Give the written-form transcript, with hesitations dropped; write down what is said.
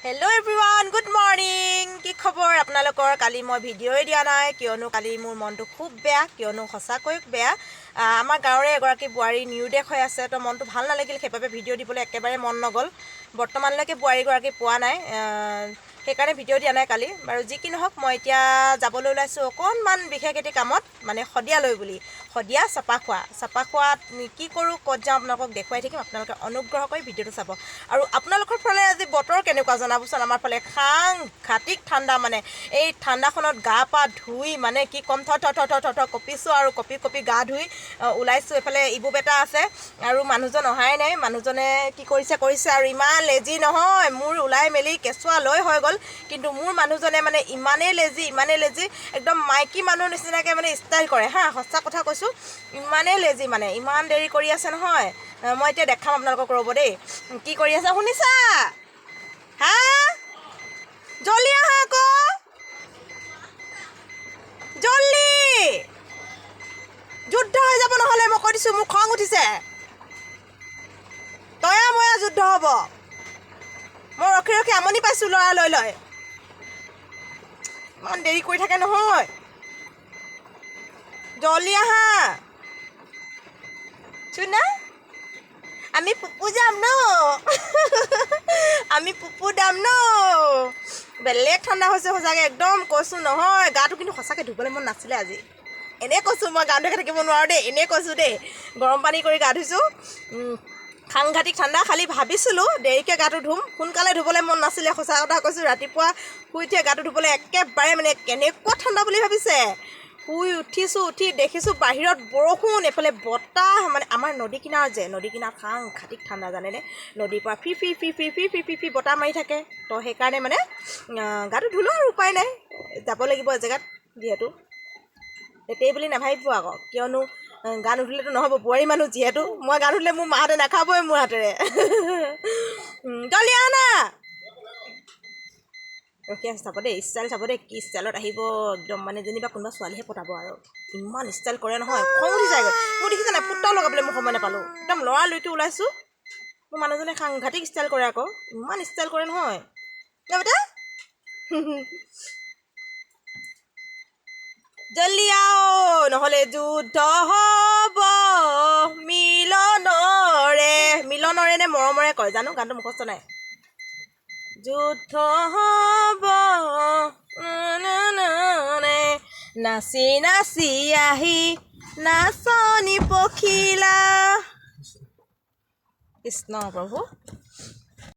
Hello everyone, good morning. কি খবৰ আপোনালোকৰ? কালি মই ভিডিঅ'ই দিয়া নাই কিয়নো কালি মোৰ মনটো খুব বেয়া কিয়নো সঁচাকৈ বেয়া। আমাৰ গাঁৱৰে এগৰাকী বোৱাৰী নিউ ডেক হৈ আছে তো মনটো ভাল নালাগিল সেইবাবে ভিডিঅ' দিবলৈ একেবাৰে মন নগ'ল। বৰ্তমানলৈকে বোৱাৰীগৰাকী পোৱা নাই সেইকাৰণে ভিডিঅ' দিয়া নাই কালি। বাৰু যি কি নহওক মই এতিয়া যাবলৈ ওলাইছোঁ অকণমান বিশেষ এটি কামত মানে শদিয়ালৈ বুলি। শদিয়া চাপা খোৱাত কি কৰোঁ ক'ত যাওঁ আপোনালোকক দেখুৱাই থাকিম। আপোনালোকে অনুগ্ৰহ কৰি ভিডিঅ'টো চাব। আৰু আপোনালোকৰ ফালে আজি বতৰ কেনেকুৱা জনাবচোন। আমাৰ ফালে সাংঘাতিক ঠাণ্ডা মানে এই ঠাণ্ডাখনত গা পা ধুই মানে কি ক'ম থ কঁপিছোঁ আৰু কঁপি গা ধুই ওলাইছোঁ। এইফালে ইবু বেটা আছে আৰু মানুহজন অহাই নাই। মানুহজনে কি কৰিছে আৰু ইমান লেজি নহয়। মোৰ ওলাই মেলি কেঁচুৱা লৈ হৈ গ'ল কিন্তু মোৰ মানুহজনে মানে ইমানেই লেজি একদম মাইকী মানুহ নিচিনাকৈ মানে ষ্টাইল কৰে সঁচা কথা কৈছোঁ। ইমানেই লেজি মানে ইমান দেৰি কৰি আছে নহয়। মই এতিয়া দেখাম আপোনালোকক ৰ'ব দেই কি কৰি আছে শুনিছা জল্দি আহা আকৌ জল্দি যুদ্ধ হৈ যাব নহ'লে মই কৈ দিছোঁ। মোৰ খং উঠিছে তয়া ময়া যুদ্ধ হ'ব। মই ৰখি আমনি পাইছোঁ ল'ৰা লৈ ইমান দেৰি কৰি থাকে নহয়। জল্দি আহা চুনা আমি পুপু যাম ন আমি পুপু দাম ন। বেলেগ ঠাণ্ডা হৈছে সঁচাকৈ একদম কৈছোঁ নহয়। গাটো কিন্তু সঁচাকৈ ধুবলৈ মন নাছিলে আজি। এনেই কৈছোঁ মই গা ধুই থাকিব নোৱাৰোঁ দেই। এনেই কৈছোঁ দেই গৰম পানী কৰি গা ধুইছোঁ। সাংঘাতিক ঠাণ্ডা। খালি ভাবিছিলোঁ দেৰিকৈ গাটো ধুম সোনকালে ধুবলৈ মন নাছিলে। সঁচা কথা কৈছোঁ ৰাতিপুৱা শুই উঠিয়ে গাটো ধুবলৈ একেবাৰে মানে কেনেকুৱা ঠাণ্ডা বুলি ভাবিছে। শুই উঠি দেখিছোঁ বাহিৰত বৰষুণ এইফালে বতাহ মানে আমাৰ নদী কিনাৰত সাংঘাতিক ঠাণ্ডা জানেনে। নদীৰ পৰা ফি বতাহ মাৰি থাকে তো সেইকাৰণে মানে গাটো ধুলোঁ আৰু উপায় নাই যাব লাগিব এজেগাত যিহেতু। তেতেই বুলি নাভাবিব আকৌ কিয়নো গা নুধুলেতো নহ'ব। বোৱাৰী মানুহ যিহেতু মই গা নুধুলে মোৰ মাহঁতে নাখাবই মোৰ হাতেৰে। জল্দি আহা না ৰখি আছোঁ চাব দেই ষ্টাইল চাব দেই কি ষ্টাইলত আহিব একদম মানে যেনিবা কোনোবা ছোৱালীহে পতাব আৰু ইমান ষ্টাইল কৰে নহয় খং উঠি যায়গৈ। মোৰ দেখিছে নাই ফুটাও লগাবলৈ মই সময় নাপালোঁ। একদম লৰালৈকে ওলাইছোঁ। মোৰ মানুহজনে সাংঘাতিক ষ্টাইল কৰে আকৌ ইমান ষ্টাইল কৰে নহয় বেটা জল্দি আও নহ'লে যুদ্ধ হ'ব মিলনৰে নে মৰমৰে কয় জানো গানটো মুখস্থ নাই। যুদ্ধ হ'ব নাচি নাচি আহি নাচনি পখিলা কৃষ্ণ প্ৰভু।